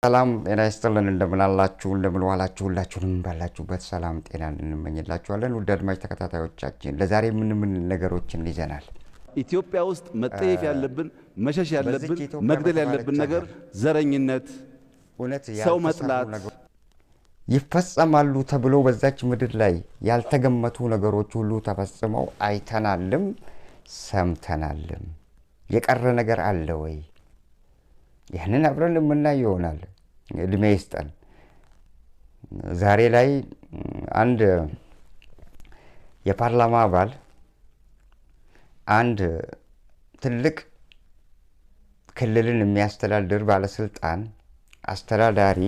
ሰላም ጤና ይስጥልን እንደምን አላችሁ እንደምን ዋላችሁ ሁላችሁንም ባላችሁበት ሰላም ጤና እንመኝላችኋለን ውድ አድማጭ ተከታታዮቻችን ለዛሬ ምን ነገሮችን ይዘናል ኢትዮጵያ ውስጥ መጠየፍ ያለብን መሸሽ ያለብን መግደል ያለብን ነገር ዘረኝነት ሰው መጥላት ይፈጸማሉ ተብሎ በዛች ምድር ላይ ያልተገመቱ ነገሮች ሁሉ ተፈጽመው አይተናልም ሰምተናልም የቀረ ነገር አለ ወይ ያንን አብረን የምናየው ይሆናል እድሜ ይስጠን ዛሬ ላይ አንድ የፓርላማ አባል አንድ ትልቅ ክልልን የሚያስተዳድር ባለስልጣን አስተዳዳሪ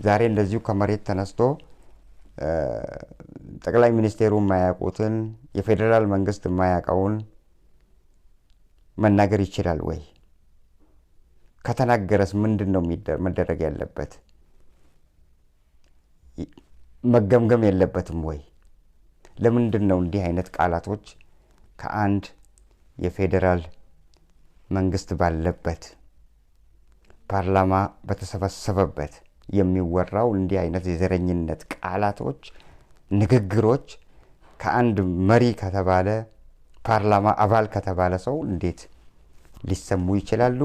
ዛሬ እንደዚሁ ከመሬት ተነስቶ ጠቅላይ ሚኒስቴሩ የማያውቁትን የፌደራል መንግስት የማያውቀውን መናገር ይችላል ወይ ከተናገረስ ምንድነው መደረግ ያለበት መገምገም የለበትም ወይ ለምንድነው እንዲህ አይነት ቃላቶች ከአንድ የፌደራል መንግስት ባለበት ፓርላማ በተሰበሰበበት የሚወራው እንዲህ አይነት የዘረኝነት ቃላቶች ንግግሮች ከአንድ መሪ ከተባለ ፓርላማ አባል ከተባለ ሰው እንዴት ሊሰሙ ይችላሉ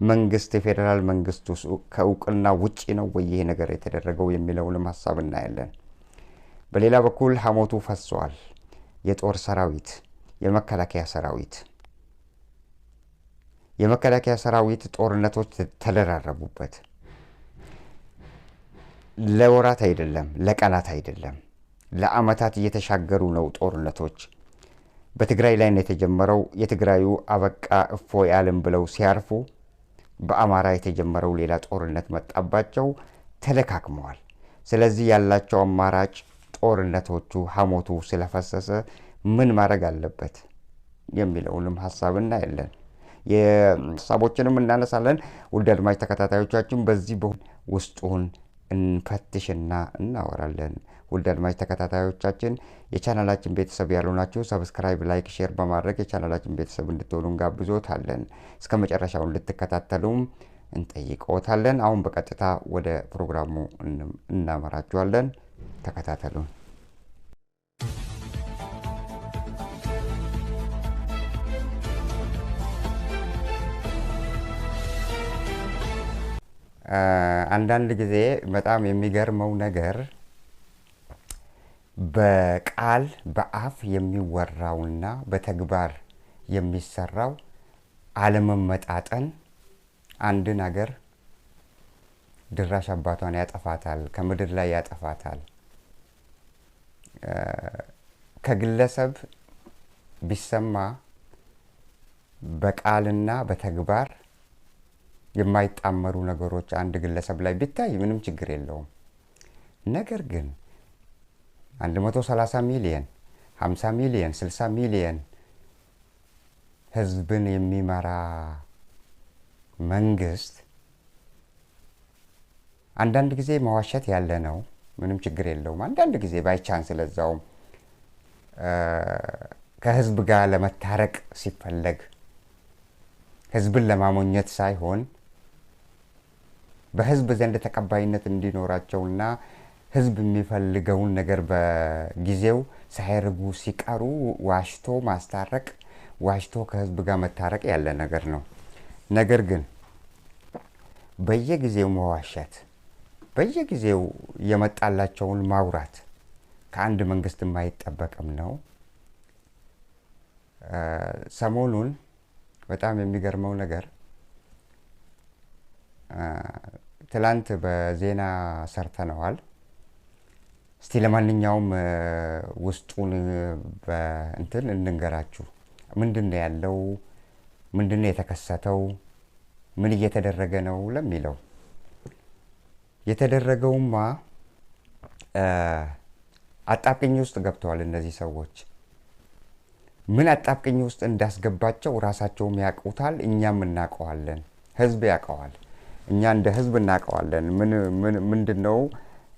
መንግስት የፌደራል መንግስቱ ከእውቅና ውጪ ነው ወይ ይሄ ነገር የተደረገው የሚለውንም ሐሳብ እናያለን በሌላ በኩል ሐሞቱ ፈሷል የጦር ሰራዊት የመከላከያ ሰራዊት ጦርነቶች ተደራረቡበት ለወራት አይደለም ለቀናት አይደለም ለአመታት እየተሻገሩ ነው ጦርነቶች በትግራይ ላይ ነው የተጀመረው የትግራዩ አበቃ እፎይ ዓለም ብለው ሲያርፉ በአማራ የተጀመረው ሌላ ጦርነት መጣባቸው ተለካክመዋል ስለዚህ ያላቸው አማራጭ ጦርነቶቹ ሐሞቱ ስለፈሰሰ ምን ማድረግ አለበት የሚለውንም ሐሳብ እናያለን የሐሳቦችንም እናነሳለን ውድ አድማጭ ተከታታዮቻችን በዚህ ውስጡን እንፈትሽና እናወራለን ውድ አድማጭ ተከታታዮቻችን የቻናላችን ቤተሰብ ያሉናችሁ ሰብስክራይብ ላይክ ሼር በማድረግ የቻናላችን ቤተሰብ እንድትሆኑ ጋብዞታለን እስከመጨረሻው እንድትከታተሉም እንጠይቆታለን አሁን በቀጥታ ወደ ፕሮግራሙ እናመራችኋለን ተከታተሉን አንዳንድ ጊዜ በጣም የሚገርመው ነገር በቃል በአፍ የሚወራውና በተግባር የሚሰራው አለመመጣጠን አንድ ነገር ድራሽ አባቷን ያጠፋታል ከምድር ላይ ያጠፋታል ከግለሰብ ቢሰማ በቃልና በተግባር የማይጣመሩ ነገሮች አንድ ግለሰብ ላይ ቢታይ ምንም ችግር የለውም ነገር ግን 130 ሚሊዮን 50 ሚሊዮን 60 ሚሊዮን ህዝብን የሚመራ መንግስት አንዳንድ ጊዜ መዋሸት ያለ ነው ምንም ችግር የለውም አንዳንድ ጊዜ ባይቻንስ ለዛው ከህዝብ ጋር ለመታረቅ ሲፈለግ ህዝብን ለማሞኘት ሳይሆን በህዝብ ዘንድ ተቀባይነት እንዲኖራቸውና ህዝብ የሚፈልገውን ነገር በጊዜው ሳይርጉ ሲቀሩ ዋሽቶ ማስታረቅ ዋሽቶ ከህዝብ ጋር መታረቅ ያለ ነገር ነው ነገር ግን በየጊዜው መዋሸት በየጊዜው የመጣላቸውን ማውራት ከአንድ መንግስት የማይጠበቅም ነው ሰሞኑን በጣም የሚገርመው ነገር ትላንት በዜና ሰርተነዋል እስቲ ለማንኛውም ውስጡን በእንትን እንንገራችሁ ምንድነው ያለው ምንድነው የተከሰተው ምን እየተደረገ ነው ለሚለው የተደረገውማ አጣብቂኝ ውስጥ ገብተዋል እነዚህ ሰዎች ምን አጣብቂኝ ውስጥ እንዳስገባቸው ራሳቸውም ያውቁታል እኛም እናውቀዋለን ህዝብ ያውቀዋል እኛ እንደ ህዝብ እናውቀዋለን ምንድነው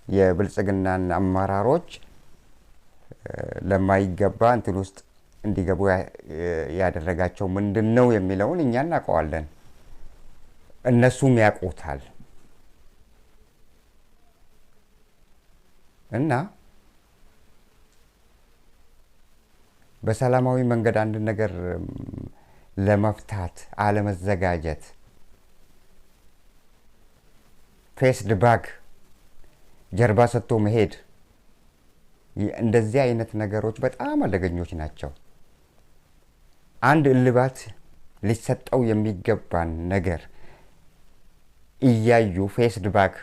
የብልጽግናን አማራሮች ለማይገባ እንትን ውስጥ እንዲገቡ ያደረጋቸው ምንድነው የሚለውን እኛ እናውቀዋለን እነሱም ያውቁታል እና በሰላማዊ መንገድ አንድ ነገር ለመፍታት አለመዘጋጀት፣ ፌስ ድባግ ጀርባ ሰጥቶ መሄድ፣ እንደዚህ አይነት ነገሮች በጣም አደገኞች ናቸው። አንድ እልባት ሊሰጠው የሚገባን ነገር እያዩ ፌስ ድባግ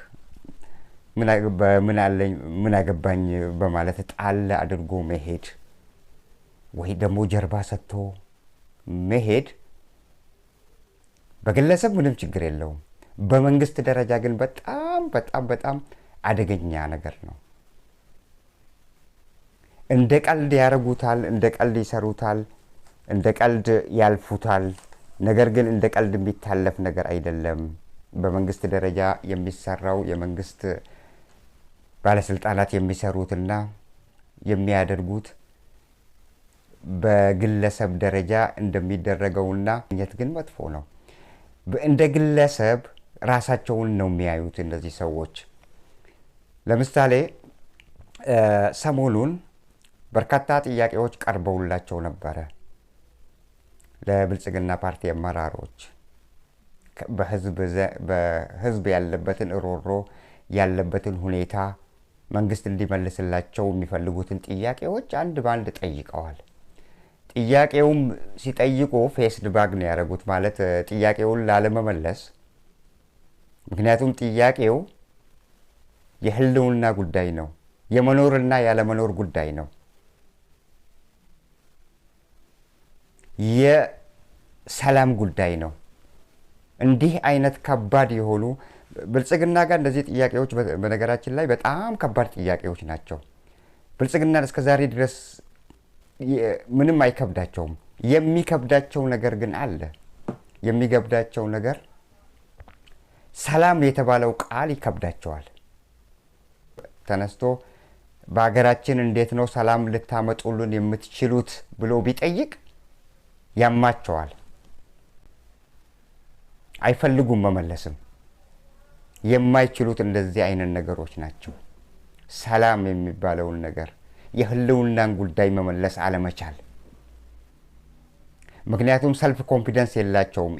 ምን አገባኝ በማለት ጣል አድርጎ መሄድ ወይ ደግሞ ጀርባ ሰጥቶ መሄድ በግለሰብ ምንም ችግር የለውም። በመንግስት ደረጃ ግን በጣም በጣም በጣም አደገኛ ነገር ነው። እንደ ቀልድ ያረጉታል፣ እንደ ቀልድ ይሰሩታል፣ እንደ ቀልድ ያልፉታል። ነገር ግን እንደ ቀልድ የሚታለፍ ነገር አይደለም። በመንግስት ደረጃ የሚሰራው የመንግስት ባለስልጣናት የሚሰሩትና የሚያደርጉት በግለሰብ ደረጃ እንደሚደረገውና የት ግን መጥፎ ነው። እንደ ግለሰብ ራሳቸውን ነው የሚያዩት እነዚህ ሰዎች። ለምሳሌ ሰሞኑን በርካታ ጥያቄዎች ቀርበውላቸው ነበረ ለብልጽግና ፓርቲ አመራሮች። በህዝብ ያለበትን ሮሮ ያለበትን ሁኔታ መንግስት እንዲመልስላቸው የሚፈልጉትን ጥያቄዎች አንድ ባንድ ጠይቀዋል። ጥያቄውም ሲጠይቁ ፌስ ድባግ ነው ያደረጉት፣ ማለት ጥያቄውን ላለመመለስ። ምክንያቱም ጥያቄው የህልውና ጉዳይ ነው፣ የመኖርና ያለመኖር ጉዳይ ነው፣ የሰላም ጉዳይ ነው። እንዲህ አይነት ከባድ የሆኑ ብልጽግና ጋር እንደዚህ ጥያቄዎች በነገራችን ላይ በጣም ከባድ ጥያቄዎች ናቸው። ብልጽግና እስከ ዛሬ ድረስ ምንም አይከብዳቸውም። የሚከብዳቸው ነገር ግን አለ። የሚከብዳቸው ነገር ሰላም የተባለው ቃል ይከብዳቸዋል። ተነስቶ በሀገራችን እንዴት ነው ሰላም ልታመጡልን የምትችሉት ብሎ ቢጠይቅ ያማቸዋል። አይፈልጉም መመለስም። የማይችሉት እንደዚህ አይነት ነገሮች ናቸው። ሰላም የሚባለውን ነገር፣ የህልውናን ጉዳይ መመለስ አለመቻል። ምክንያቱም ሰልፍ ኮንፊደንስ የላቸውም።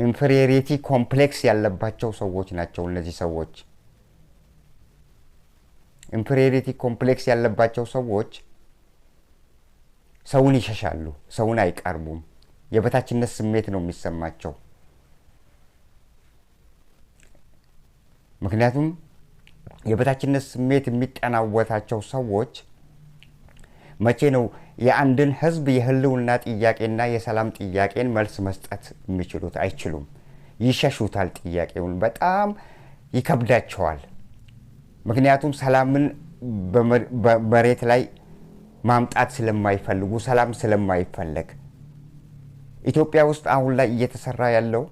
ኢንፌሪዮሪቲ ኮምፕሌክስ ያለባቸው ሰዎች ናቸው እነዚህ ሰዎች። ኢንፌሪዮሪቲ ኮምፕሌክስ ያለባቸው ሰዎች ሰውን ይሸሻሉ፣ ሰውን አይቀርቡም። የበታችነት ስሜት ነው የሚሰማቸው። ምክንያቱም የበታችነት ስሜት የሚጠናወታቸው ሰዎች መቼ ነው የአንድን ህዝብ የህልውና ጥያቄና የሰላም ጥያቄን መልስ መስጠት የሚችሉት? አይችሉም። ይሸሹታል። ጥያቄውን በጣም ይከብዳቸዋል። ምክንያቱም ሰላምን በመሬት ላይ ማምጣት ስለማይፈልጉ፣ ሰላም ስለማይፈለግ። ኢትዮጵያ ውስጥ አሁን ላይ እየተሰራ ያለው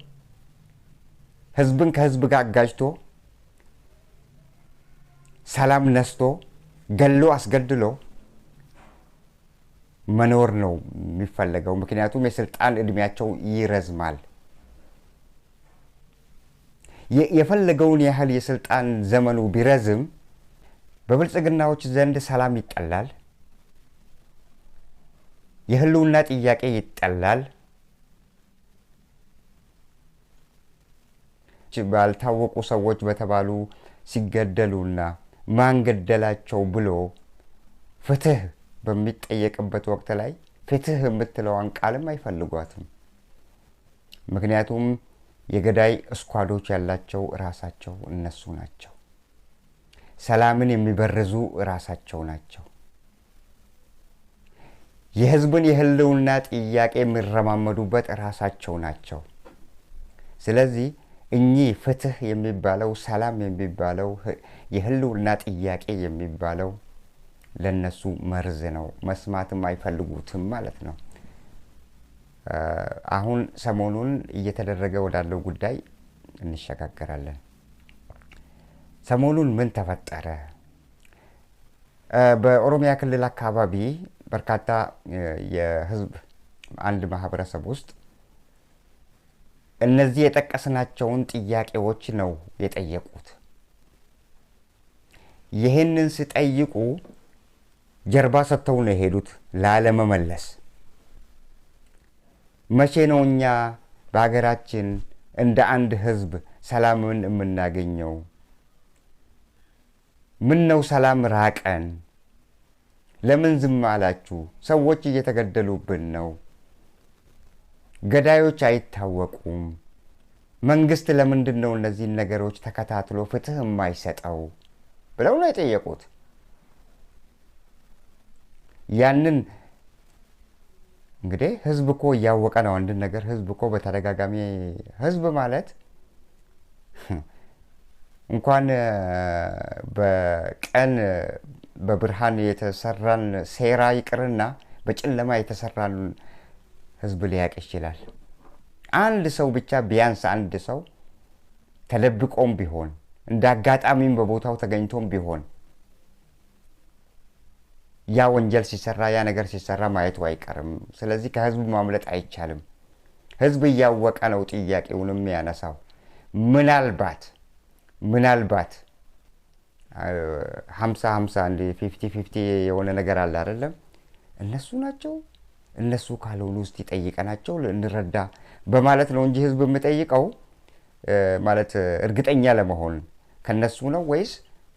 ህዝብን ከህዝብ ጋር አጋጅቶ ሰላም ነስቶ ገሎ አስገድሎ መኖር ነው የሚፈለገው። ምክንያቱም የስልጣን እድሜያቸው ይረዝማል። የፈለገውን ያህል የስልጣን ዘመኑ ቢረዝም በብልጽግናዎች ዘንድ ሰላም ይጠላል፣ የህልውና ጥያቄ ይጠላል። ባልታወቁ ሰዎች በተባሉ ሲገደሉና ማን ገደላቸው ብሎ ፍትህ በሚጠየቅበት ወቅት ላይ ፍትህ የምትለዋን ቃልም አይፈልጓትም። ምክንያቱም የገዳይ እስኳዶች ያላቸው ራሳቸው እነሱ ናቸው። ሰላምን የሚበርዙ ራሳቸው ናቸው። የህዝብን የህልውና ጥያቄ የሚረማመዱበት ራሳቸው ናቸው። ስለዚህ እኚህ ፍትህ የሚባለው፣ ሰላም የሚባለው፣ የህልውና ጥያቄ የሚባለው ለነሱ መርዝ ነው። መስማትም አይፈልጉትም ማለት ነው። አሁን ሰሞኑን እየተደረገ ወዳለው ጉዳይ እንሸጋገራለን። ሰሞኑን ምን ተፈጠረ? በኦሮሚያ ክልል አካባቢ በርካታ የህዝብ አንድ ማህበረሰብ ውስጥ እነዚህ የጠቀስናቸውን ጥያቄዎች ነው የጠየቁት። ይሄንን ሲጠይቁ ጀርባ ሰጥተው ነው የሄዱት ላለመመለስ። መቼ ነው እኛ በሀገራችን እንደ አንድ ህዝብ ሰላምን የምናገኘው? ምን ነው ሰላም ራቀን? ለምን ዝም አላችሁ? ሰዎች እየተገደሉብን ነው። ገዳዮች አይታወቁም። መንግስት ለምንድን ነው እነዚህን ነገሮች ተከታትሎ ፍትህ የማይሰጠው ብለው ነው የጠየቁት። ያንን እንግዲህ ህዝብ እኮ እያወቀ ነው አንድ ነገር። ህዝብ እኮ በተደጋጋሚ ህዝብ ማለት እንኳን በቀን በብርሃን የተሰራን ሴራ ይቅርና በጨለማ የተሰራን ህዝብ ሊያውቅ ይችላል። አንድ ሰው ብቻ ቢያንስ አንድ ሰው ተደብቆም ቢሆን እንደ አጋጣሚም በቦታው ተገኝቶም ቢሆን ያ ወንጀል ሲሰራ ያ ነገር ሲሰራ ማየቱ አይቀርም። ስለዚህ ከህዝብ ማምለጥ አይቻልም። ህዝብ እያወቀ ነው ጥያቄውንም ያነሳው። ምናልባት 50-50 እንደ 50-50 የሆነ ነገር አለ አይደለም? እነሱ ናቸው እነሱ ካልሆኑ ውስጥ ይጠይቀናቸው እንረዳ በማለት ነው እንጂ ህዝብ የምጠይቀው ማለት እርግጠኛ ለመሆን ከነሱ ነው ወይስ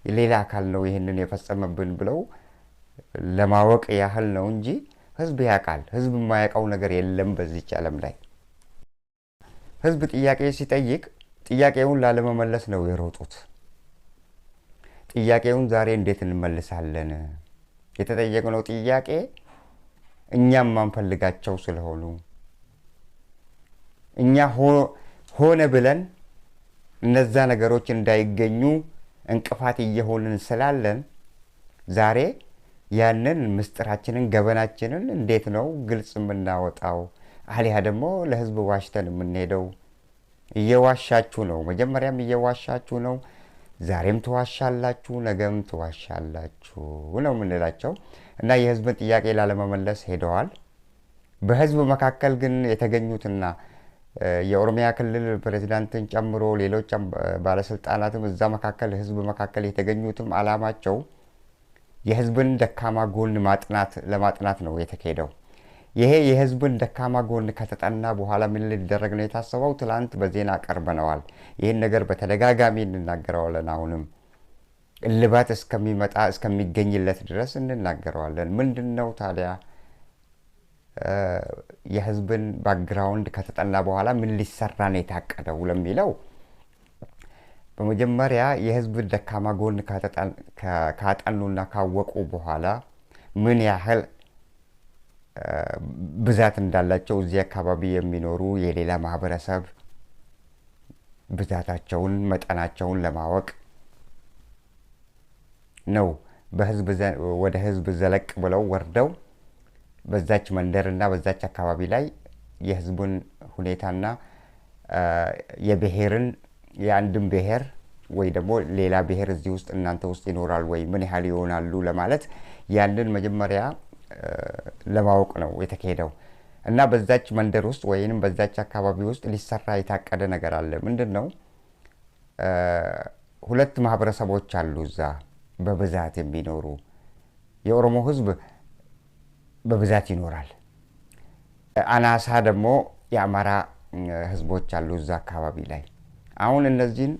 ሌላ አካል ነው ይሄንን የፈጸመብን ብለው ለማወቅ ያህል ነው እንጂ ህዝብ ያውቃል። ህዝብ የማያውቀው ነገር የለም በዚህ ዓለም ላይ። ህዝብ ጥያቄ ሲጠይቅ ጥያቄውን ላለመመለስ ነው የሮጡት። ጥያቄውን ዛሬ እንዴት እንመልሳለን? የተጠየቀው ጥያቄ እኛም ማንፈልጋቸው ስለሆኑ እኛ ሆነ ብለን እነዛ ነገሮች እንዳይገኙ እንቅፋት እየሆንን ስላለን ዛሬ ያንን ምስጢራችንን ገበናችንን እንዴት ነው ግልጽ የምናወጣው? አሊያ ደግሞ ለህዝብ ዋሽተን የምንሄደው? እየዋሻችሁ ነው። መጀመሪያም እየዋሻችሁ ነው። ዛሬም ትዋሻላችሁ፣ ነገም ትዋሻላችሁ ነው የምንላቸው እና የህዝብን ጥያቄ ላለመመለስ ሄደዋል። በህዝብ መካከል ግን የተገኙትና የኦሮሚያ ክልል ፕሬዝዳንትን ጨምሮ ሌሎች ባለስልጣናትም እዛ መካከል ህዝብ መካከል የተገኙትም አላማቸው የህዝብን ደካማ ጎን ለማጥናት ነው የተካሄደው። ይሄ የህዝብን ደካማ ጎን ከተጠና በኋላ ምን ሊደረግ ነው የታሰበው? ትላንት በዜና ቀርበነዋል። ይህን ነገር በተደጋጋሚ እንናገረዋለን። አሁንም እልባት እስከሚገኝለት ድረስ እንናገረዋለን። ምንድነው ታዲያ የህዝብን ባክግራውንድ ከተጠና በኋላ ምን ሊሰራ ነው የታቀደው ለሚለው በመጀመሪያ የህዝብ ደካማ ጎን ካጠኑና ካወቁ በኋላ ምን ያህል ብዛት እንዳላቸው እዚህ አካባቢ የሚኖሩ የሌላ ማህበረሰብ ብዛታቸውን መጠናቸውን ለማወቅ ነው ወደ ህዝብ ዘለቅ ብለው ወርደው በዛች መንደርና በዛች አካባቢ ላይ የህዝቡን ሁኔታና የብሔርን የአንድም ብሔር ወይ ደግሞ ሌላ ብሔር እዚህ ውስጥ እናንተ ውስጥ ይኖራል ወይ ምን ያህል ይሆናሉ ለማለት ያንን መጀመሪያ ለማወቅ ነው የተካሄደው እና በዛች መንደር ውስጥ ወይንም በዛች አካባቢ ውስጥ ሊሰራ የታቀደ ነገር አለ። ምንድነው? ሁለት ማህበረሰቦች አሉ እዛ በብዛት የሚኖሩ። የኦሮሞ ህዝብ በብዛት ይኖራል። አናሳ ደግሞ የአማራ ህዝቦች አሉ እዛ አካባቢ ላይ። አሁን እነዚህን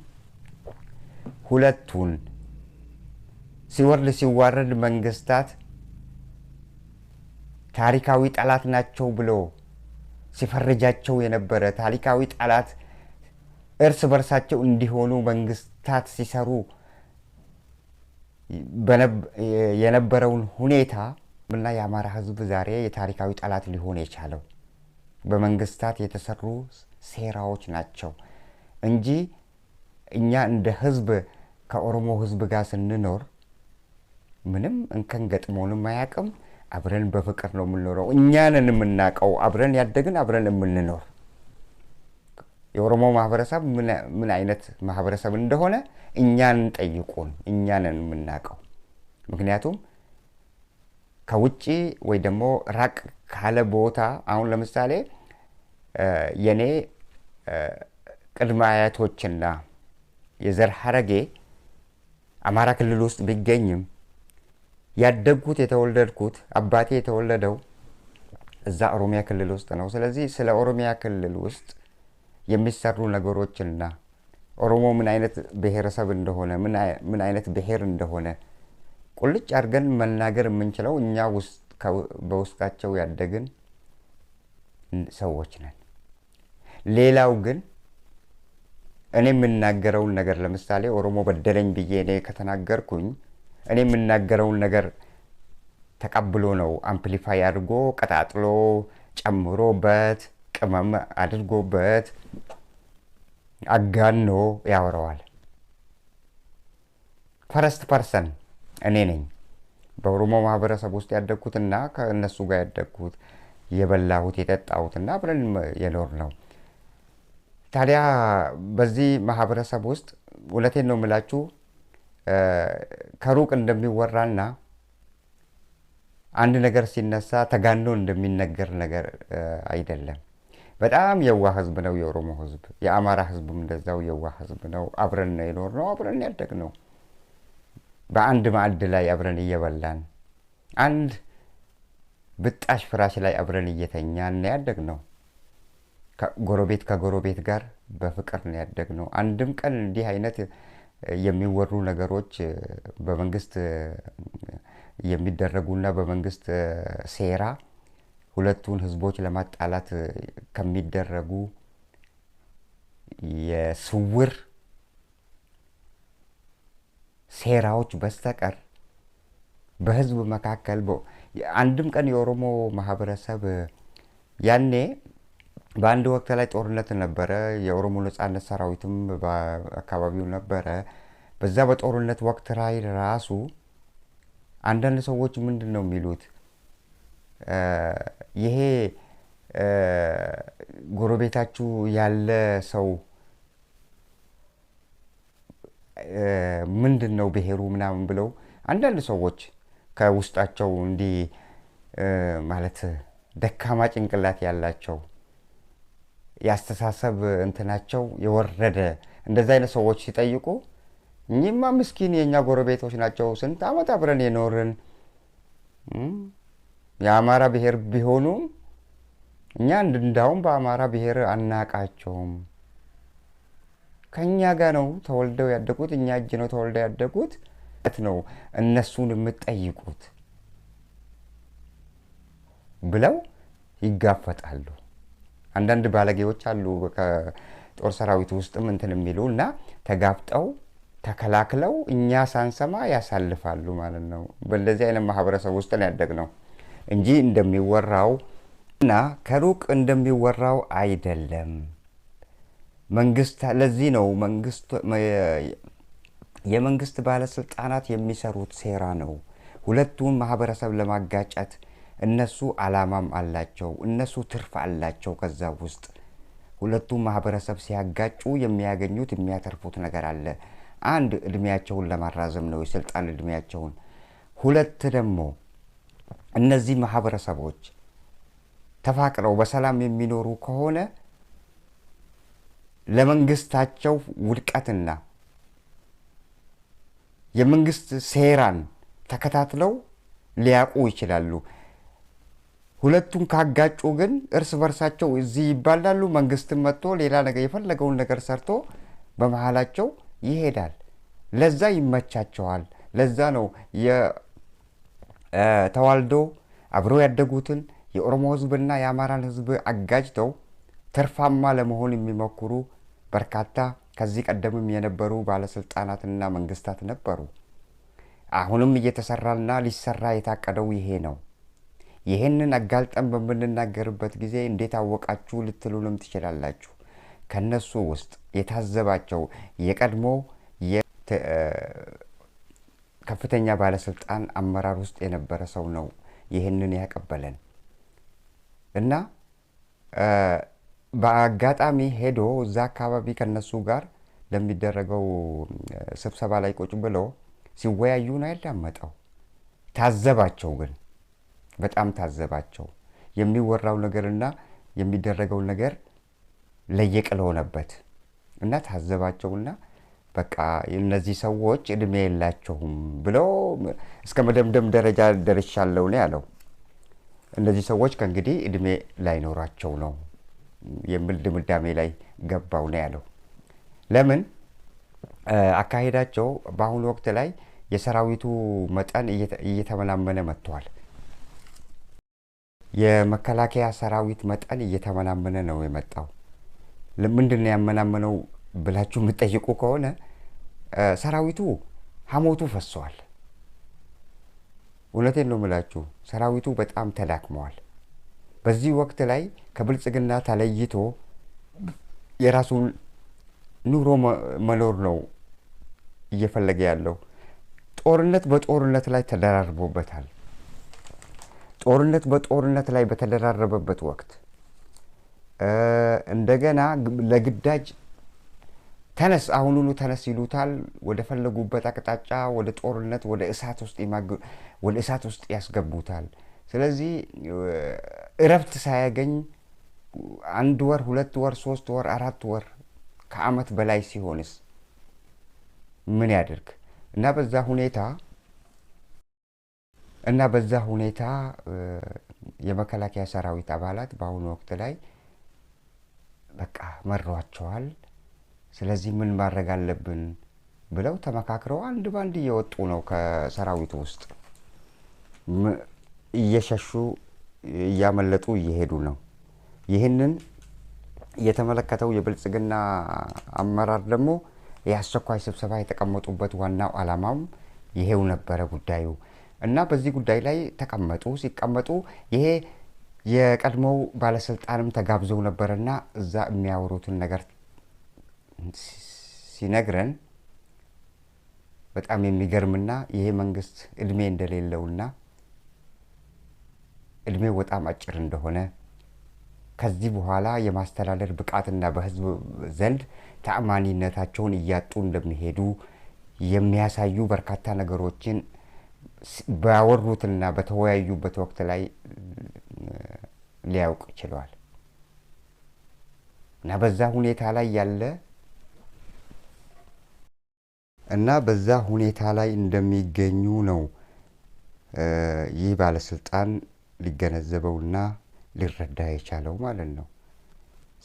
ሁለቱን ሲዋረድ መንግስታት ታሪካዊ ጠላት ናቸው ብሎ ሲፈርጃቸው የነበረ ታሪካዊ ጠላት እርስ በርሳቸው እንዲሆኑ መንግስታት ሲሰሩ የነበረውን ሁኔታ እና የአማራ ህዝብ ዛሬ የታሪካዊ ጠላት ሊሆን የቻለው በመንግስታት የተሰሩ ሴራዎች ናቸው እንጂ እኛ እንደ ህዝብ ከኦሮሞ ህዝብ ጋር ስንኖር ምንም እንከን ገጥሞንም አያውቅም። አብረን በፍቅር ነው የምንኖረው። እኛንን የምናውቀው አብረን ያደግን አብረን የምንኖር የኦሮሞ ማህበረሰብ ምን አይነት ማህበረሰብ እንደሆነ እኛን ጠይቁን። እኛንን የምናውቀው ምክንያቱም ከውጪ ወይ ደግሞ ራቅ ካለ ቦታ አሁን ለምሳሌ የኔ ቅድመ አያቶችና የዘር ሐረጌ አማራ ክልል ውስጥ ቢገኝም ያደግኩት የተወለድኩት አባቴ የተወለደው እዛ ኦሮሚያ ክልል ውስጥ ነው። ስለዚህ ስለ ኦሮሚያ ክልል ውስጥ የሚሰሩ ነገሮችና ኦሮሞ ምን አይነት ብሔረሰብ እንደሆነ ምን አይነት ብሔር እንደሆነ ቁልጭ አድርገን መናገር የምንችለው እኛ በውስጣቸው ያደግን ሰዎች ነን። ሌላው ግን እኔ የምናገረውን ነገር ለምሳሌ ኦሮሞ በደለኝ ብዬ እኔ ከተናገርኩኝ እኔ የምናገረውን ነገር ተቀብሎ ነው አምፕሊፋይ አድርጎ ቀጣጥሎ ጨምሮበት ቅመም አድርጎበት አጋኖ ያወራዋል። ፈረስት ፐርሰን እኔ ነኝ በኦሮሞ ማህበረሰብ ውስጥ ያደግኩትና ከእነሱ ጋር ያደግኩት የበላሁት የጠጣሁትና አብረን የኖር ነው። ታዲያ በዚህ ማህበረሰብ ውስጥ እውነቴን ነው የምላችሁ ከሩቅ እንደሚወራና አንድ ነገር ሲነሳ ተጋኖ እንደሚነገር ነገር አይደለም። በጣም የዋህ ህዝብ ነው የኦሮሞ ህዝብ። የአማራ ህዝብም እንደዛው የዋህ ህዝብ ነው። አብረን የኖር ነው፣ አብረን ያደግ ነው። በአንድ ማዕድ ላይ አብረን እየበላን አንድ ብጣሽ ፍራሽ ላይ አብረን እየተኛን ያደግ ነው። ከጎረቤት ጋር በፍቅር ነው ያደግ ነው። አንድም ቀን እንዲህ አይነት የሚወሩ ነገሮች በመንግስት የሚደረጉና በመንግስት ሴራ ሁለቱን ህዝቦች ለማጣላት ከሚደረጉ የስውር ሴራዎች በስተቀር በህዝብ መካከል አንድም ቀን የኦሮሞ ማህበረሰብ ያኔ በአንድ ወቅት ላይ ጦርነት ነበረ። የኦሮሞ ነጻነት ሰራዊትም በአካባቢው ነበረ። በዛ በጦርነት ወቅት ላይ ራሱ አንዳንድ ሰዎች ምንድን ነው የሚሉት ይሄ ጎረቤታችሁ ያለ ሰው ምንድን ነው ብሔሩ ምናምን ብለው አንዳንድ ሰዎች ከውስጣቸው እንዲህ ማለት ደካማ ጭንቅላት ያላቸው ያስተሳሰብ እንትናቸው የወረደ እንደዛ አይነት ሰዎች ሲጠይቁ እኚህማ ምስኪን የኛ ጎረቤቶች ናቸው፣ ስንት ዓመት አብረን የኖርን የአማራ ብሔር ቢሆኑ እኛ እንዳውም በአማራ ብሔር አናቃቸውም፣ ከኛ ጋር ነው ተወልደው ያደጉት፣ እኛ እጅ ነው ተወልደው ያደጉት ነው እነሱን የምትጠይቁት ብለው ይጋፈጣሉ። አንዳንድ ባለጌዎች አሉ ከጦር ሰራዊት ውስጥም እንትን የሚሉና ተጋፍጠው ተከላክለው እኛ ሳንሰማ ያሳልፋሉ ማለት ነው። በእንደዚህ አይነት ማህበረሰብ ውስጥ ነው ያደግነው እንጂ እንደሚወራው እና ከሩቅ እንደሚወራው አይደለም። መንግስት ለዚህ ነው የመንግስት ባለስልጣናት የሚሰሩት ሴራ ነው። ሁለቱን ማህበረሰብ ለማጋጨት እነሱ አላማም አላቸው፣ እነሱ ትርፍ አላቸው። ከዛ ውስጥ ሁለቱም ማህበረሰብ ሲያጋጩ የሚያገኙት የሚያተርፉት ነገር አለ። አንድ እድሜያቸውን ለማራዘም ነው የስልጣን እድሜያቸውን። ሁለት ደግሞ እነዚህ ማህበረሰቦች ተፋቅረው በሰላም የሚኖሩ ከሆነ ለመንግስታቸው ውድቀትና የመንግስት ሴራን ተከታትለው ሊያውቁ ይችላሉ። ሁለቱም ካጋጩ ግን እርስ በርሳቸው እዚህ ይባላሉ። መንግስትም መጥቶ ሌላ ነገር የፈለገውን ነገር ሰርቶ በመሃላቸው ይሄዳል። ለዛ ይመቻቸዋል። ለዛ ነው ተዋልዶ አብረው ያደጉትን የኦሮሞ ህዝብና የአማራን ህዝብ አጋጭተው ትርፋማ ለመሆን የሚሞክሩ በርካታ ከዚህ ቀደምም የነበሩ ባለስልጣናትና መንግስታት ነበሩ። አሁንም እየተሰራና ሊሰራ የታቀደው ይሄ ነው። ይሄንን አጋልጠን በምንናገርበት ጊዜ እንዴት አወቃችሁ ልትሉንም ትችላላችሁ። ከነሱ ውስጥ የታዘባቸው የቀድሞ ከፍተኛ ባለስልጣን አመራር ውስጥ የነበረ ሰው ነው ይሄንን ያቀበለን እና በአጋጣሚ ሄዶ እዛ አካባቢ ከነሱ ጋር ለሚደረገው ስብሰባ ላይ ቁጭ ብሎ ሲወያዩ ነው ያዳመጠው። ታዘባቸው፣ ግን በጣም ታዘባቸው። የሚወራው ነገርና የሚደረገው ነገር ለየቅል ሆነበት እና ታዘባቸውና በቃ እነዚህ ሰዎች እድሜ የላቸውም ብለው እስከ መደምደም ደረጃ ደርሻለሁ ነው ያለው። እነዚህ ሰዎች ከእንግዲህ እድሜ ላይኖራቸው ነው የሚል ድምዳሜ ላይ ገባው ነው ያለው። ለምን አካሄዳቸው በአሁኑ ወቅት ላይ የሰራዊቱ መጠን እየተመናመነ መጥቷል። የመከላከያ ሰራዊት መጠን እየተመናመነ ነው የመጣው። ለምንድን ነው ያመናመነው ብላችሁ የምትጠይቁ ከሆነ ሰራዊቱ ሀሞቱ ፈሷል። እውነቴን ነው የምላችሁ፣ ሰራዊቱ በጣም ተዳክመዋል። በዚህ ወቅት ላይ ከብልጽግና ተለይቶ የራሱን ኑሮ መኖር ነው እየፈለገ ያለው። ጦርነት በጦርነት ላይ ተደራርቦበታል። ጦርነት በጦርነት ላይ በተደራረበበት ወቅት እንደገና ለግዳጅ ተነስ፣ አሁኑኑ ተነስ ይሉታል። ወደ ፈለጉበት አቅጣጫ ወደ ጦርነት ወደ እሳት ውስጥ ያስገቡታል። ስለዚህ እረፍት ሳያገኝ 1 ወር 2 ወር 3 ወር 4 ወር ከዓመት በላይ ሲሆንስ ምን ያደርግ? እና በዛ ሁኔታ የመከላከያ ሰራዊት አባላት በአሁኑ ወቅት ላይ በቃ መሯቸዋል። ስለዚህ ምን ማድረግ አለብን ብለው ተመካክረው አንድ ባንድ እየወጡ ነው ከሰራዊቱ ውስጥ እየሸሹ እያመለጡ እየሄዱ ነው። ይህንን የተመለከተው የብልጽግና አመራር ደግሞ የአስቸኳይ ስብሰባ የተቀመጡበት ዋናው ዓላማም ይሄው ነበረ ጉዳዩ እና በዚህ ጉዳይ ላይ ተቀመጡ። ሲቀመጡ ይሄ የቀድሞው ባለስልጣንም ተጋብዘው ነበርና እዛ የሚያወሩትን ነገር ሲነግረን በጣም የሚገርምና ይሄ መንግስት እድሜ እንደሌለውና እድሜው በጣም አጭር እንደሆነ ከዚህ በኋላ የማስተዳደር ብቃትና በህዝብ ዘንድ ተአማኒነታቸውን እያጡ እንደሚሄዱ የሚያሳዩ በርካታ ነገሮችን ባወሩትና በተወያዩበት ወቅት ላይ ሊያውቅ ችሏል። እና በዛ ሁኔታ ላይ እንደሚገኙ ነው ይህ ባለስልጣን ሊገነዘበውና ሊረዳ የቻለው ማለት ነው።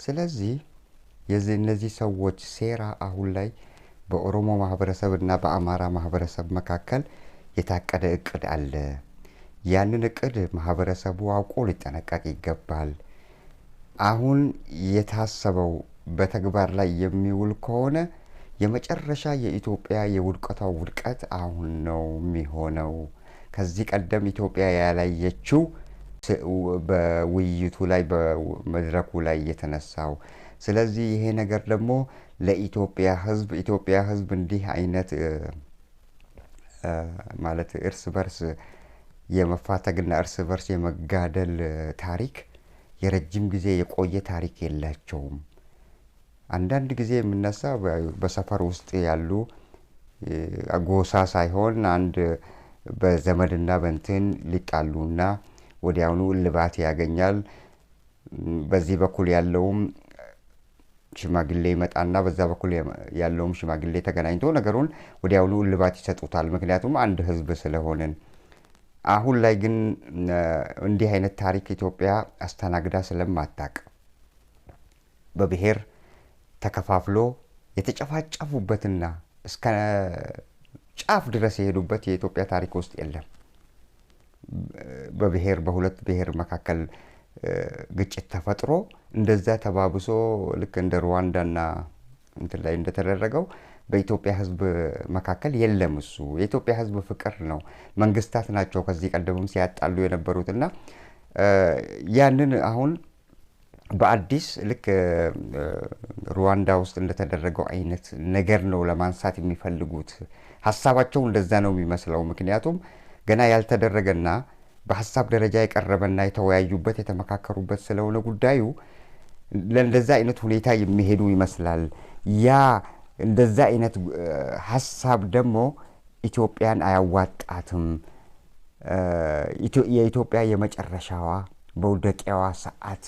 ስለዚህ እነዚህ ሰዎች ሴራ አሁን ላይ በኦሮሞ ማህበረሰብ እና በአማራ ማህበረሰብ መካከል የታቀደ እቅድ አለ። ያንን እቅድ ማህበረሰቡ አውቆ ሊጠነቀቅ ይገባል። አሁን የታሰበው በተግባር ላይ የሚውል ከሆነ የመጨረሻ የኢትዮጵያ የውድቀቷ ውድቀት አሁን ነው የሚሆነው። ከዚህ ቀደም ኢትዮጵያ ያላየችው በውይይቱ ላይ በመድረኩ ላይ የተነሳው። ስለዚህ ይሄ ነገር ደግሞ ለኢትዮጵያ ህዝብ እንዲህ አይነት ማለት እርስ በርስ የመፋተግና እርስ በርስ የመጋደል ታሪክ የረጅም ጊዜ የቆየ ታሪክ የላቸውም። አንዳንድ ጊዜ የምነሳ በሰፈር ውስጥ ያሉ ጎሳ ሳይሆን አንድ በዘመድና በእንትን ሊጣሉና ወዲያውኑ እልባት ያገኛል። በዚህ በኩል ያለውም ሽማግሌ ይመጣና በዛ በኩል ያለውም ሽማግሌ ተገናኝቶ ነገሩን ወዲያውኑ እልባት ይሰጡታል። ምክንያቱም አንድ ህዝብ ስለሆነን። አሁን ላይ ግን እንዲህ አይነት ታሪክ ኢትዮጵያ አስተናግዳ ስለማታቅ በብሔር ተከፋፍሎ የተጨፋጨፉበትና እስከ ጫፍ ድረስ የሄዱበት የኢትዮጵያ ታሪክ ውስጥ የለም። በሁለት ብሔር መካከል ግጭት ተፈጥሮ እንደዛ ተባብሶ ልክ እንደ ሩዋንዳና እንትን ላይ እንደተደረገው በኢትዮጵያ ህዝብ መካከል የለም። እሱ የኢትዮጵያ ህዝብ ፍቅር ነው። መንግስታት ናቸው ከዚህ ቀደምም ሲያጣሉ የነበሩትና ያንን አሁን በአዲስ ልክ ሩዋንዳ ውስጥ እንደተደረገው አይነት ነገር ነው ለማንሳት የሚፈልጉት። ሀሳባቸው እንደዛ ነው የሚመስለው። ምክንያቱም ገና ያልተደረገና በሀሳብ ደረጃ የቀረበና የተወያዩበት የተመካከሩበት ስለሆነ ጉዳዩ ለእንደዛ አይነት ሁኔታ የሚሄዱ ይመስላል። ያ እንደዛ አይነት ሀሳብ ደግሞ ኢትዮጵያን አያዋጣትም። የኢትዮጵያ የመጨረሻዋ በውደቂያዋ ሰዓት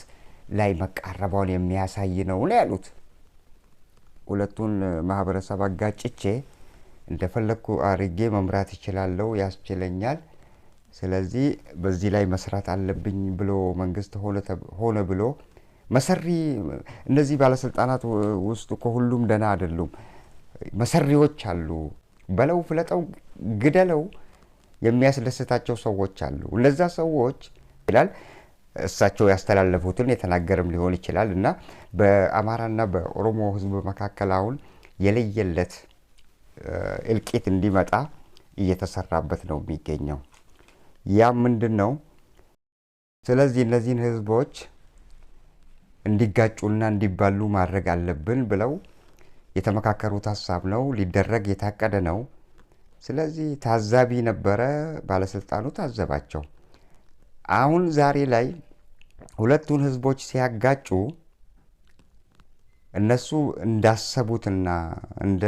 ላይ መቃረቧን የሚያሳይ ነው ያሉት። ሁለቱን ማህበረሰብ አጋጭቼ እንደፈለኩ አርጌ መምራት ይችላለው ያስችለኛል። ስለዚህ በዚህ ላይ መስራት አለብኝ ብሎ መንግስት ሆነ ብሎ መሰሪ እነዚህ ባለስልጣናት ውስጥ ሁሉም ደና አይደሉም። መሰሪዎች አሉ። በለው ፍለጠው ግደለው የሚያስደስታቸው ሰዎች አሉ። እነዛ ሰዎች ይላል እሳቸው ያስተላለፉትን የተናገረም ሊሆን ይችላል እና በአማራና በኦሮሞ ህዝብ መካከል አሁን የለየለት እልቂት እንዲመጣ እየተሰራበት ነው የሚገኘው። ያ ምንድነው? ስለዚህ እነዚህን ህዝቦች እንዲጋጩና እንዲባሉ ማድረግ አለብን ብለው የተመካከሩት ሀሳብ ነው። ሊደረግ የታቀደ ነው። ስለዚህ ታዛቢ ነበረ። ባለስልጣኑ ታዘባቸው። አሁን ዛሬ ላይ ሁለቱን ህዝቦች ሲያጋጩ እነሱ እንዳሰቡትና እንደ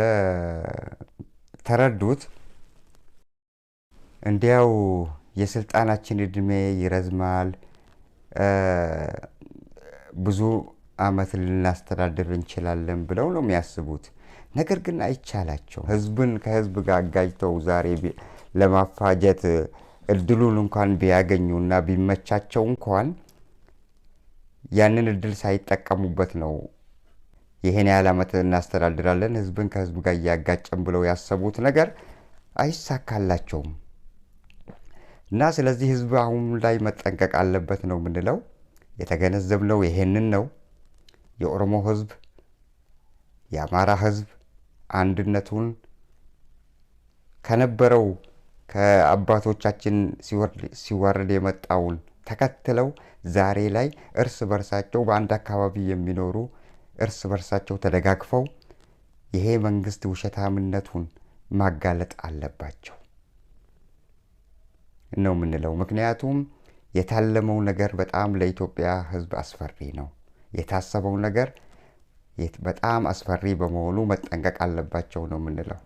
ተረዱት እንዲያው የስልጣናችን እድሜ ይረዝማል፣ ብዙ አመት ልናስተዳድር እንችላለን ብለው ነው የሚያስቡት። ነገር ግን አይቻላቸው። ህዝብን ከህዝብ ጋር አጋጭተው ዛሬ ለማፋጀት እድሉን እንኳን ቢያገኙና ቢመቻቸው እንኳን ያንን እድል ሳይጠቀሙበት ነው ይሄን ያህል አመት እናስተዳድራለን ህዝብን ከህዝብ ጋር እያጋጨን ብለው ያሰቡት ነገር አይሳካላቸውም። እና ስለዚህ ህዝብ አሁን ላይ መጠንቀቅ አለበት ነው የምንለው። የተገነዘብነው ይሄንን ነው። የኦሮሞ ህዝብ የአማራ ህዝብ አንድነቱን ከነበረው ከአባቶቻችን ሲወርድ የመጣውን ተከትለው ዛሬ ላይ እርስ በርሳቸው በአንድ አካባቢ የሚኖሩ እርስ በርሳቸው ተደጋግፈው ይሄ መንግስት ውሸታምነቱን ማጋለጥ አለባቸው ነው የምንለው። ምክንያቱም የታለመው ነገር በጣም ለኢትዮጵያ ህዝብ አስፈሪ ነው። የታሰበው ነገር በጣም አስፈሪ በመሆኑ መጠንቀቅ አለባቸው ነው የምንለው።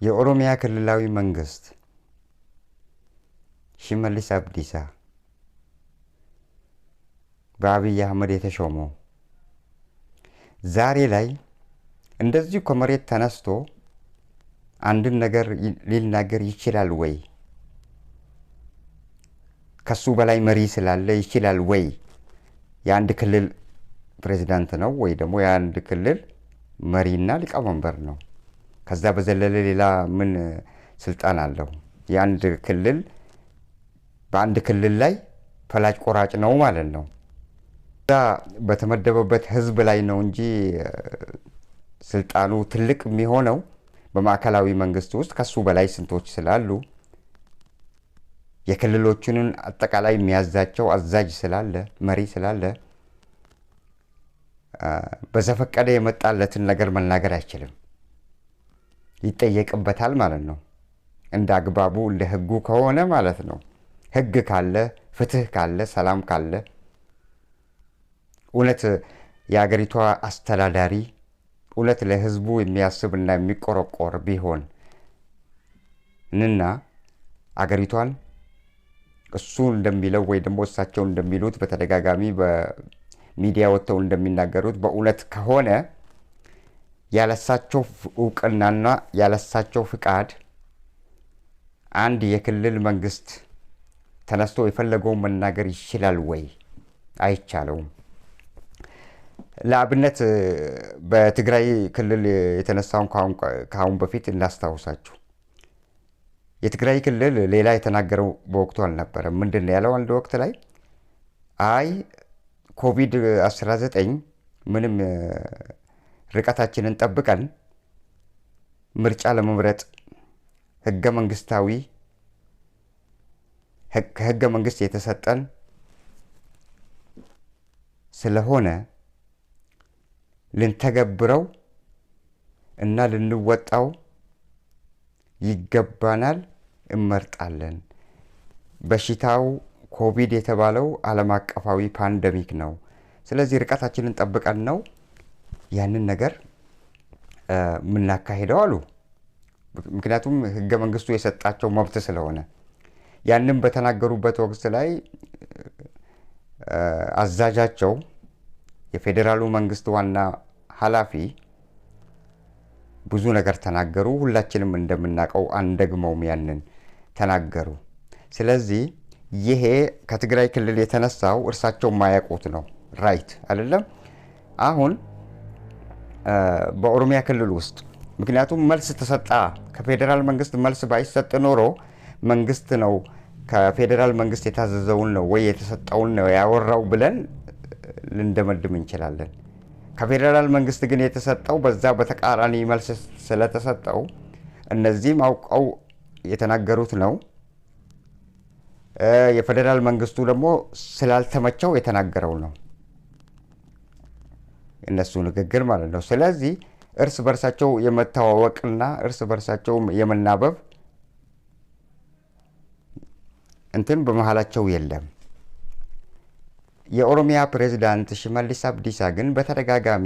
የኦሮሚያ ክልላዊ መንግስት ሽመልስ አብዲሳ በአብይ አህመድ የተሾመው ዛሬ ላይ እንደዚሁ ከመሬት ተነስቶ አንድን ነገር ሊናገር ይችላል ወይ? ከሱ በላይ መሪ ስላለ ይችላል ወይ? የአንድ ክልል ፕሬዝዳንት ነው ወይ ደግሞ የአንድ ክልል መሪና ሊቀመንበር ነው። ከዛ በዘለለ ሌላ ምን ስልጣን አለው? የአንድ ክልል በአንድ ክልል ላይ ፈላጭ ቆራጭ ነው ማለት ነው። ዛ በተመደበበት ህዝብ ላይ ነው እንጂ ስልጣኑ ትልቅ የሚሆነው በማዕከላዊ መንግስት ውስጥ ከሱ በላይ ስንቶች ስላሉ የክልሎቹንን አጠቃላይ የሚያዛቸው አዛዥ ስላለ መሪ ስላለ በዘፈቀደ የመጣለትን ነገር መናገር አይችልም። ይጠየቅበታል ማለት ነው። እንደ አግባቡ እንደ ህጉ ከሆነ ማለት ነው። ህግ ካለ፣ ፍትህ ካለ፣ ሰላም ካለ እውነት የአገሪቷ አስተዳዳሪ እውነት ለህዝቡ የሚያስብና የሚቆረቆር ቢሆን እና አገሪቷን እሱ እንደሚለው ወይ ደግሞ እሳቸው እንደሚሉት በተደጋጋሚ በሚዲያ ወጥተው እንደሚናገሩት በእውነት ከሆነ ያለሳቸው እውቅናና ያለሳቸው ፍቃድ አንድ የክልል መንግስት ተነስቶ የፈለገውን መናገር ይችላል ወይ? አይቻለውም። ለአብነት በትግራይ ክልል የተነሳውን ከአሁን በፊት እናስታውሳችሁ። የትግራይ ክልል ሌላ የተናገረው በወቅቱ አልነበረም። ምንድን ነው ያለው? አንድ ወቅት ላይ አይ ኮቪድ-19 ምንም ርቀታችንን ጠብቀን ምርጫ ለመምረጥ ከህገ መንግስት የተሰጠን ስለሆነ ልንተገብረው እና ልንወጣው ይገባናል፣ እንመርጣለን። በሽታው ኮቪድ የተባለው ዓለም አቀፋዊ ፓንደሚክ ነው። ስለዚህ ርቀታችንን ጠብቀን ነው ያንን ነገር የምናካሄደው አሉ። ምክንያቱም ህገ መንግስቱ የሰጣቸው መብት ስለሆነ ያንን በተናገሩበት ወቅት ላይ አዛዣቸው የፌዴራሉ መንግስት ዋና ኃላፊ ብዙ ነገር ተናገሩ። ሁላችንም እንደምናውቀው አንደግመውም ያንን ተናገሩ። ስለዚህ ይሄ ከትግራይ ክልል የተነሳው እርሳቸው ማያውቁት ነው። ራይት አይደለም። አሁን በኦሮሚያ ክልል ውስጥ ምክንያቱም መልስ ተሰጣ፣ ከፌዴራል መንግስት መልስ ባይሰጥ ኖሮ መንግስት ነው ከፌዴራል መንግስት የታዘዘውን ነው ወይ የተሰጠውን ነው ያወራው ብለን ልንደመድም እንችላለን። ከፌዴራል መንግስት ግን የተሰጠው በዛ በተቃራኒ መልስ ስለተሰጠው እነዚህም አውቀው የተናገሩት ነው። የፌዴራል መንግስቱ ደግሞ ስላልተመቸው የተናገረው ነው እነሱ ንግግር ማለት ነው። ስለዚህ እርስ በርሳቸው የመተዋወቅና እርስ በርሳቸው የመናበብ እንትን በመሃላቸው የለም። የኦሮሚያ ፕሬዝዳንት ሽመልስ አብዲሳ ግን በተደጋጋሚ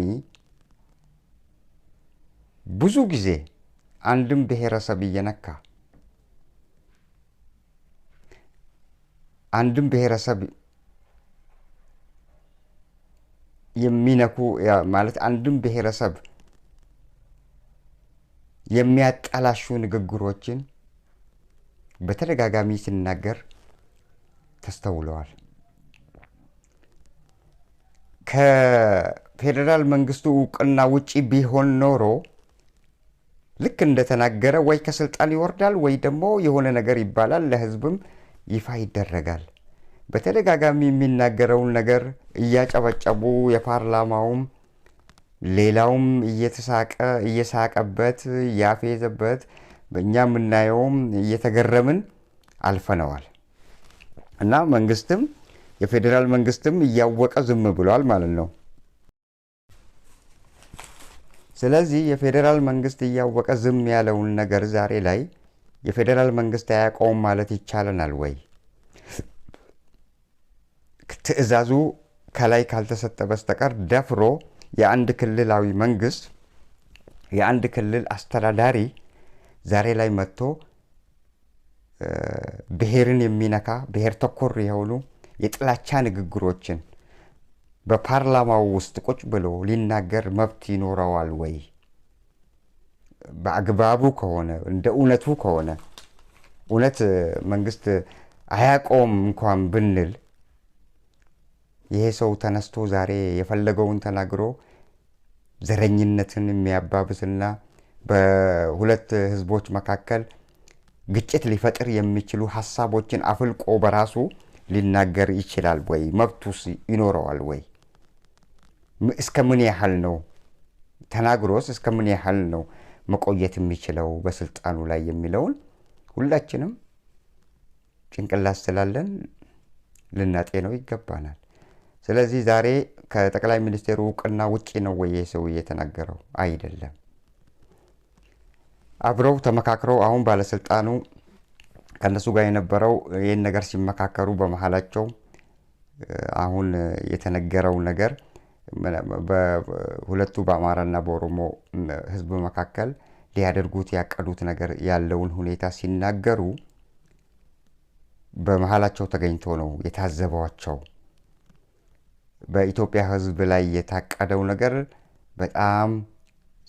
ብዙ ጊዜ አንድም ብሔረሰብ እየነካ አንድም ብሔረሰብ የሚነኩ ማለት አንድም ብሔረሰብ የሚያጠላሹ ንግግሮችን በተደጋጋሚ ሲናገር ተስተውለዋል። ከፌዴራል መንግስቱ እውቅና ውጪ ቢሆን ኖሮ ልክ እንደተናገረ ወይ ከስልጣን ይወርዳል ወይ ደግሞ የሆነ ነገር ይባላል፣ ለህዝብም ይፋ ይደረጋል። በተደጋጋሚ የሚናገረውን ነገር እያጨበጨቡ የፓርላማውም ሌላውም እየሳቀበት እያፌዘበት በእኛ የምናየውም እየተገረምን አልፈነዋል እና መንግስትም የፌዴራል መንግስትም እያወቀ ዝም ብሏል ማለት ነው። ስለዚህ የፌዴራል መንግስት እያወቀ ዝም ያለውን ነገር ዛሬ ላይ የፌዴራል መንግስት አያውቀውም ማለት ይቻለናል ወይ? ትዕዛዙ ከላይ ካልተሰጠ በስተቀር ደፍሮ የአንድ ክልላዊ መንግስት የአንድ ክልል አስተዳዳሪ ዛሬ ላይ መጥቶ ብሔርን የሚነካ ብሔር ተኮር የሆኑ የጥላቻ ንግግሮችን በፓርላማው ውስጥ ቁጭ ብሎ ሊናገር መብት ይኖረዋል ወይ? በአግባቡ ከሆነ እንደ እውነቱ ከሆነ እውነት መንግስት አያውቀውም እንኳን ብንል ይሄ ሰው ተነስቶ ዛሬ የፈለገውን ተናግሮ ዘረኝነትን የሚያባብስና በሁለት ህዝቦች መካከል ግጭት ሊፈጥር የሚችሉ ሀሳቦችን አፍልቆ በራሱ ሊናገር ይችላል ወይ? መብቱስ ይኖረዋል ወይ? እስከ ምን ያህል ነው ተናግሮስ እስከ ምን ያህል ነው መቆየት የሚችለው በስልጣኑ ላይ የሚለውን ሁላችንም ጭንቅላት ስላለን ልናጤነው ይገባናል። ስለዚህ ዛሬ ከጠቅላይ ሚኒስቴሩ እውቅና ውጪ ነው ወይ ሰው የተናገረው? አይደለም። አብረው ተመካክረው አሁን ባለስልጣኑ ከነሱ ጋር የነበረው ይህን ነገር ሲመካከሩ በመሃላቸው አሁን የተነገረው ነገር በሁለቱ በአማራና በኦሮሞ ህዝብ መካከል ሊያደርጉት ያቀዱት ነገር ያለውን ሁኔታ ሲናገሩ በመሃላቸው ተገኝቶ ነው የታዘቧቸው። በኢትዮጵያ ህዝብ ላይ የታቀደው ነገር በጣም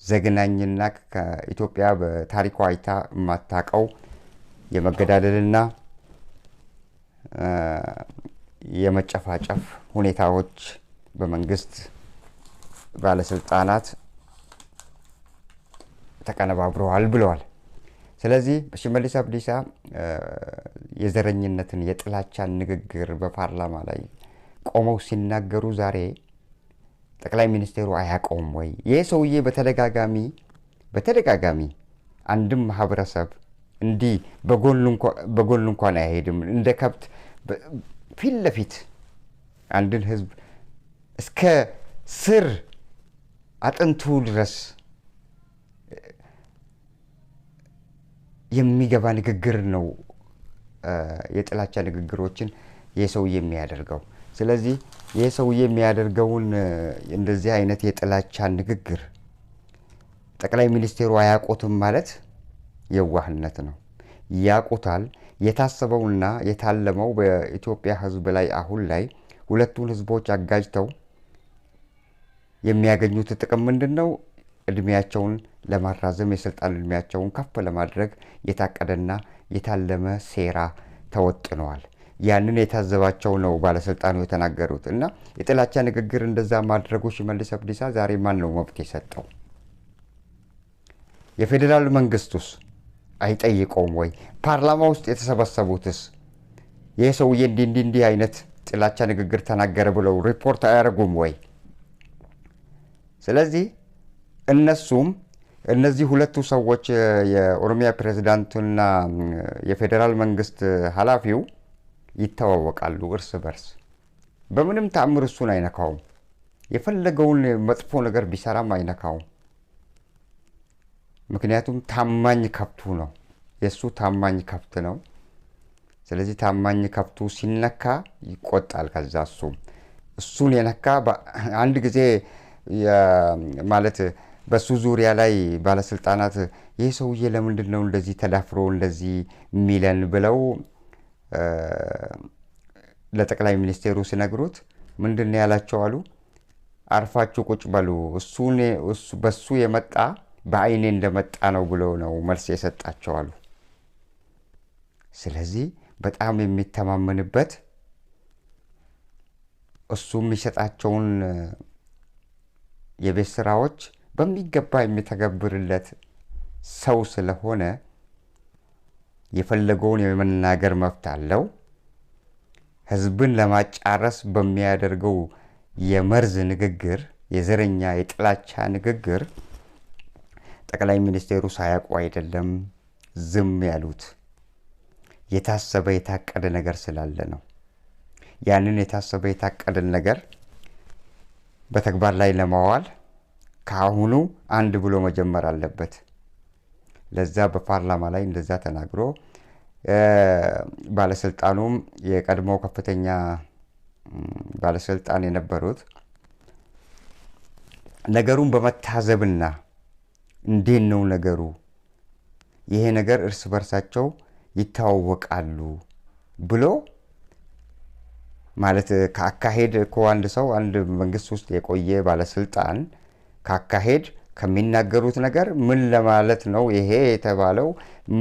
ዘግናኝና ከኢትዮጵያ በታሪኳ አይታ የማታውቀው የመገዳደልና የመጨፋጨፍ ሁኔታዎች በመንግስት ባለስልጣናት ተቀነባብረዋል ብለዋል። ስለዚህ ሽመልስ አብዲሳ የዘረኝነትን የጥላቻን ንግግር በፓርላማ ላይ ቆመው ሲናገሩ ዛሬ ጠቅላይ ሚኒስቴሩ አያውቀውም ወይ? ይህ ሰውዬ በተደጋጋሚ አንድም ማህበረሰብ እንዲህ በጎን እንኳን አይሄድም። እንደ ከብት ፊት ለፊት አንድን ህዝብ እስከ ስር አጥንቱ ድረስ የሚገባ ንግግር ነው የጥላቻ ንግግሮችን የሰውዬ የሚያደርገው። ስለዚህ የሰውዬ የሚያደርገውን እንደዚህ አይነት የጥላቻ ንግግር ጠቅላይ ሚኒስቴሩ አያውቁትም ማለት የዋህነት ነው። ያውቁታል። የታሰበውና የታለመው በኢትዮጵያ ህዝብ ላይ አሁን ላይ ሁለቱን ህዝቦች አጋጅተው የሚያገኙት ጥቅም ምንድነው? እድሜያቸውን ለማራዘም የስልጣን እድሜያቸውን ከፍ ለማድረግ የታቀደና የታለመ ሴራ ተወጥነዋል። ያንን የታዘባቸው ነው ባለስልጣኑ የተናገሩት እና የጥላቻ ንግግር እንደዛ ማድረጉ ሽመልስ አብዲሳ ዛሬ ማን ነው መብት የሰጠው? የፌደራል መንግስቱስ አይጠይቀውም ወይ? ፓርላማ ውስጥ የተሰበሰቡትስ ይህ ሰውዬ እንዲህ አይነት ጥላቻ ንግግር ተናገረ ብለው ሪፖርት አያደርጉም ወይ? ስለዚህ እነሱም እነዚህ ሁለቱ ሰዎች የኦሮሚያ ፕሬዝዳንቱና የፌደራል መንግስት ኃላፊው ይተዋወቃሉ እርስ በርስ። በምንም ተአምር እሱን አይነካውም። የፈለገውን መጥፎ ነገር ቢሰራም አይነካውም። ምክንያቱም ታማኝ ከብቱ ነው። የሱ ታማኝ ከብት ነው። ስለዚህ ታማኝ ከብቱ ሲነካ ይቆጣል። ከዛ እሱን የነካ አንድ ጊዜ ማለት በሱ ዙሪያ ላይ ባለስልጣናት ይህ ሰውዬ ለምንድነው እንደዚህ ተዳፍሮ እንደዚህ ሚለን ብለው ለጠቅላይ ሚኒስቴሩ ሲነግሩት ምንድነው ያላቸው አሉ? አርፋችሁ ቁጭ በሉ፣ በሱ የመጣ በአይኔ እንደመጣ ነው ብሎ ነው መልስ የሰጣቸው አሉ። ስለዚህ በጣም የሚተማመንበት እሱ የሚሰጣቸውን የቤት ስራዎች በሚገባ የሚተገብርለት ሰው ስለሆነ የፈለገውን የመናገር መብት አለው። ህዝብን ለማጫረስ በሚያደርገው የመርዝ ንግግር፣ የዘረኛ የጥላቻ ንግግር ጠቅላይ ሚኒስቴሩ ሳያውቁ አይደለም ዝም ያሉት። የታሰበ የታቀደ ነገር ስላለ ነው። ያንን የታሰበ የታቀደ ነገር በተግባር ላይ ለማዋል ካሁኑ አንድ ብሎ መጀመር አለበት። ለዛ በፓርላማ ላይ እንደዛ ተናግሮ ባለስልጣኑም የቀድሞ ከፍተኛ ባለስልጣን የነበሩት ነገሩን በመታዘብና እንዴት ነው ነገሩ፣ ይሄ ነገር እርስ በርሳቸው ይታወቃሉ ብሎ ማለት ከአካሄድ አንድ ሰው አንድ መንግስት ውስጥ የቆየ ባለስልጣን ከአካሄድ ከሚናገሩት ነገር ምን ለማለት ነው ይሄ የተባለው፣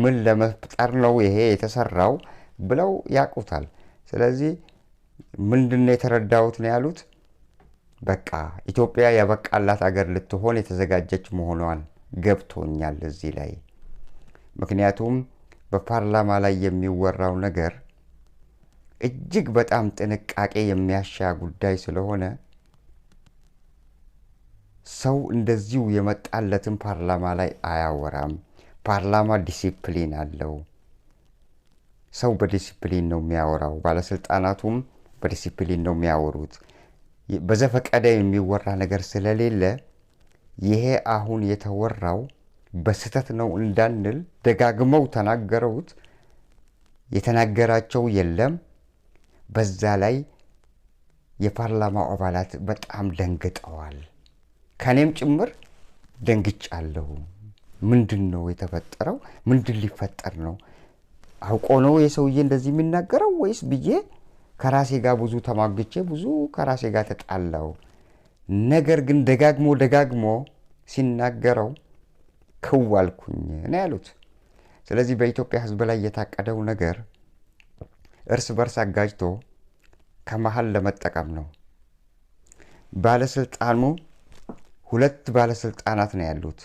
ምን ለመፍጠር ነው ይሄ የተሰራው ብለው ያውቁታል። ስለዚህ ምንድነው የተረዳሁት ነው ያሉት፣ በቃ ኢትዮጵያ ያበቃላት ሀገር ልትሆን የተዘጋጀች መሆኗን ገብቶኛል እዚህ ላይ። ምክንያቱም በፓርላማ ላይ የሚወራው ነገር እጅግ በጣም ጥንቃቄ የሚያሻ ጉዳይ ስለሆነ ሰው እንደዚሁ የመጣለትን ፓርላማ ላይ አያወራም። ፓርላማ ዲሲፕሊን አለው። ሰው በዲሲፕሊን ነው የሚያወራው። ባለስልጣናቱም በዲሲፕሊን ነው የሚያወሩት። በዘፈቀደ የሚወራ ነገር ስለሌለ ይሄ አሁን የተወራው በስተት ነው እንዳንል ደጋግመው ተናገሩት። የተናገራቸው የለም። በዛ ላይ የፓርላማው አባላት በጣም ደንግጠዋል። ከኔም ጭምር ደንግጫለሁ። ምንድነው የተፈጠረው? ምንድን ሊፈጠር ነው? አውቆ ነው የሰውዬ እንደዚህ የሚናገረው ወይስ ብዬ ከራሴ ጋር ብዙ ተማግቼ ብዙ ከራሴ ጋር ተጣላው። ነገር ግን ደጋግሞ ሲናገረው ከዋልኩኝ ነው ያሉት። ስለዚህ በኢትዮጵያ ህዝብ ላይ የታቀደው ነገር እርስ በርስ አጋጅቶ ከመሃል ለመጠቀም ነው። ባለስልጣኑ ሁለት ባለስልጣናት ነው ያሉት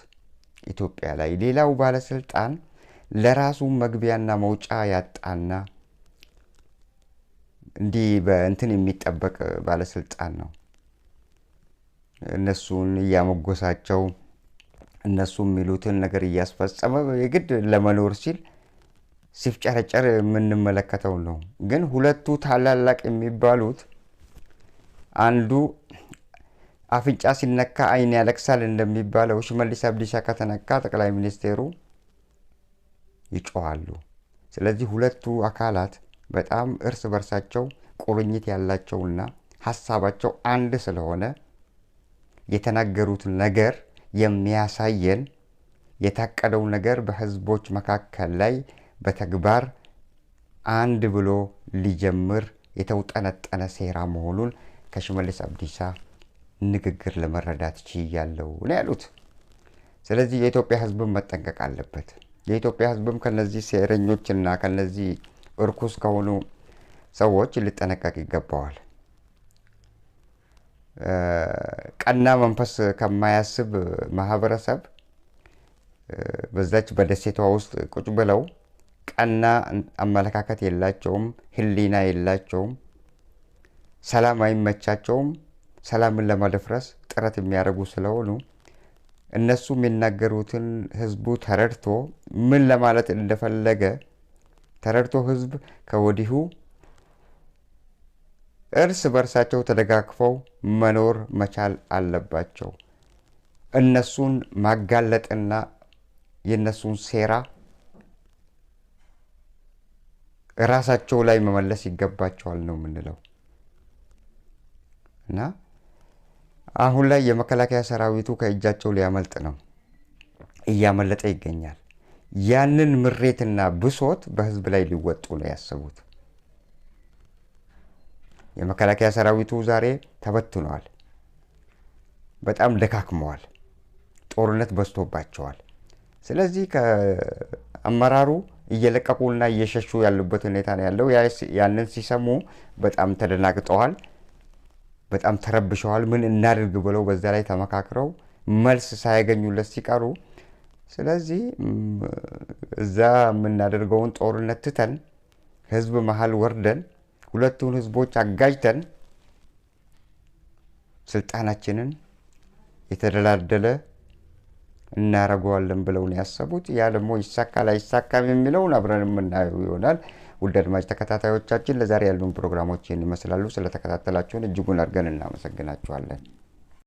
ኢትዮጵያ ላይ። ሌላው ባለስልጣን ለራሱ መግቢያና መውጫ ያጣና እንዲህ በእንትን የሚጠበቅ ባለስልጣን ነው። እነሱን እያመጎሳቸው እነሱ የሚሉትን ነገር እያስፈጸመ የግድ ለመኖር ሲል ሲፍጨረጨር የምንመለከተው ነው። ግን ሁለቱ ታላላቅ የሚባሉት አንዱ አፍንጫ ሲነካ አይን ያለቅሳል እንደሚባለው ሽመልስ አብዲሳ ከተነካ ጠቅላይ ሚኒስቴሩ ይጮሃሉ። ስለዚህ ሁለቱ አካላት በጣም እርስ በርሳቸው ቁርኝት ያላቸውና ሐሳባቸው አንድ ስለሆነ የተናገሩት ነገር የሚያሳየን የታቀደው ነገር በህዝቦች መካከል ላይ በተግባር አንድ ብሎ ሊጀምር የተውጠነጠነ ሴራ መሆኑን ከሽመልስ አብዲሳ ንግግር ለመረዳት ችያለሁ ነው ያሉት። ስለዚህ የኢትዮጵያ ሕዝብም መጠንቀቅ አለበት። የኢትዮጵያ ሕዝብም ከነዚህ ሴረኞችና ከነዚህ እርኩስ ከሆኑ ሰዎች ሊጠነቀቅ ይገባዋል። ቀና መንፈስ ከማያስብ ማህበረሰብ በዛች በደሴቷ ውስጥ ቁጭ ብለው ቀና አመለካከት የላቸውም፣ ህሊና የላቸውም፣ ሰላም አይመቻቸውም፣ ሰላምን ለማደፍረስ ጥረት የሚያደርጉ ስለሆኑ እነሱ የሚናገሩትን ህዝቡ ተረድቶ ምን ለማለት እንደፈለገ ተረድቶ ህዝብ ከወዲሁ እርስ በርሳቸው ተደጋግፈው መኖር መቻል አለባቸው። እነሱን ማጋለጥና የነሱን ሴራ ራሳቸው ላይ መመለስ ይገባቸዋል ነው የምንለው። እና አሁን ላይ የመከላከያ ሰራዊቱ ከእጃቸው ሊያመልጥ ነው፣ እያመለጠ ይገኛል። ያንን ምሬትና ብሶት በህዝብ ላይ ሊወጡ ነው ያሰቡት። የመከላከያ ሰራዊቱ ዛሬ ተበትኗል፣ በጣም ደካክመዋል፣ ጦርነት በዝቶባቸዋል። ስለዚህ ከአመራሩ እየለቀቁና እየሸሹ ያሉበት ሁኔታ ነው ያለው። ያንን ሲሰሙ በጣም ተደናግጠዋል፣ በጣም ተረብሸዋል። ምን እናድርግ ብለው በዛ ላይ ተመካክረው መልስ ሳያገኙለት ሲቀሩ ስለዚህ እዛ የምናደርገውን ጦርነት ትተን ህዝብ መሃል ወርደን ሁለቱን ህዝቦች አጋጅተን ስልጣናችንን የተደላደለ እናረጋዋለን ብለው ነው ያሰቡት። ያ ደግሞ ይሳካል አይሳካም የሚለውን አብረን የምናየው ይሆናል። ውድ አድማጭ ተከታታዮቻችን ለዛሬ ያሉን ፕሮግራሞች ይመስላሉ። ስለተከታተላችሁን እጅጉን አድርገን እናመሰግናችኋለን።